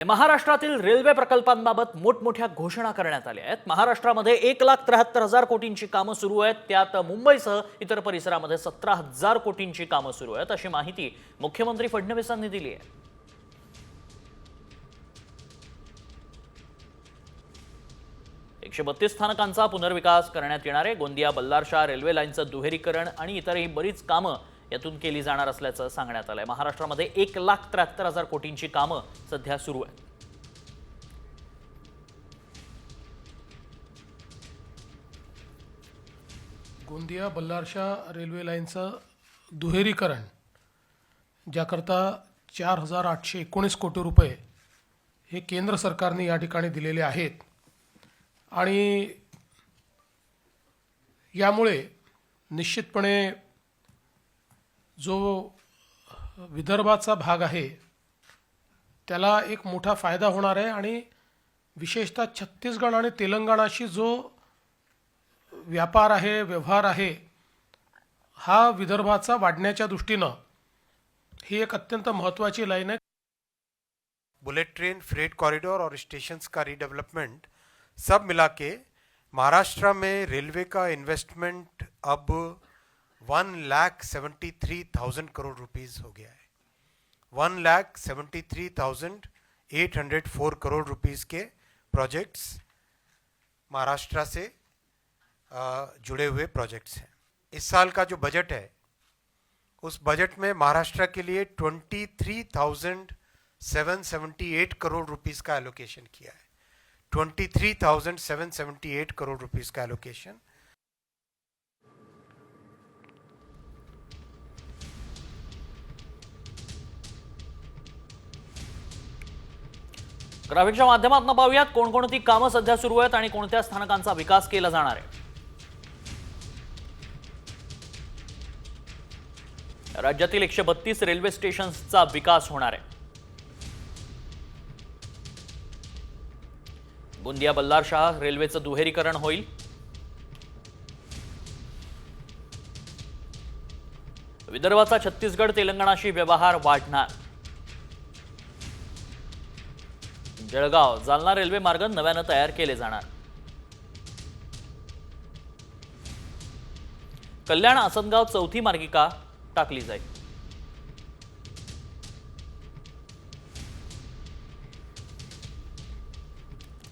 महाराष्ट्रातील रेल्वे प्रकल्पांबाबत मोठमोठ्या घोषणा करण्यात आल्या आहेत। महाराष्ट्रामध्ये 1,73,000 कोटींची कामं सुरू आहेत, त्यात मुंबईसह इतर परिसरामध्ये 17,000 कोटींची कामं सुरू आहेत, अशी माहिती मुख्यमंत्री फडणवीसांनी दिली आहे। एकशे 32 स्थानकांचा पुनर्विकास करण्यात येणार आहे। गोंदिया बल्लारशाह रेल्वे लाईनचं दुहेरीकरण आणि इतरही बरीच कामं यातून केली जाणार असल्याचं सांगण्यात आलंय। महाराष्ट्रामध्ये 1,73,000 कोटींची कामं सध्या सुरू आहेत। गोंदिया बल्लारशाह रेल्वे लाईनचं दुहेरीकरण ज्याकरता 4,819 कोटी रुपये हे केंद्र सरकारने या ठिकाणी दिलेले आहेत आणि यामुळे निश्चितपणे जो विदर्भाचा भाग आहे त्याला एक मोठा फायदा होणार आहे आणि विशेषतः छत्तीसगड आणि तेलंगणाशी जो व्यापार आहे, व्यवहार आहे, हा विदर्भाचा वाढण्याच्या दृष्टीनं ही एक अत्यंत महत्त्वाची लाईन आहे। बुलेट ट्रेन, फ्रेट कॉरिडोर और स्टेशंस का रीडेवलपमेंट सब मिला के महाराष्ट्र में रेलवे का इन्वेस्टमेंट अब 1,73,000 करोड़ रुपीस हो गया है। 1,73,804 करोड़ रुपीस के प्रोजेक्ट्स महाराष्ट्र से जुड़े हुए प्रोजेक्ट्स हैं। इस साल का जो बजट है उस बजट में महाराष्ट्र के लिए 23,778 करोड़ रुपीस का एलोकेशन किया है। 23,778 करोड़ रुपीस का एलोकेशन। ग्राफिकच्या माध्यमातून पाहूयात कोणकोणती कामं सध्या सुरू आहेत आणि कोणत्या स्थानकांचा विकास केला जाणार आहे। राज्यातील 132 रेल्वे स्टेशन्सचा विकास होणार आहे। गोंदिया बल्लारशाह रेल्वेचं दुहेरीकरण होईल। विदर्भाचा छत्तीसगड तेलंगणाशी व्यवहार वाढणार। जळगाव जालना रेल्वे मार्ग नव्याने तयार केले जाणार। कल्याण आसनगाव चौथी मार्गिका टाकली जाईल।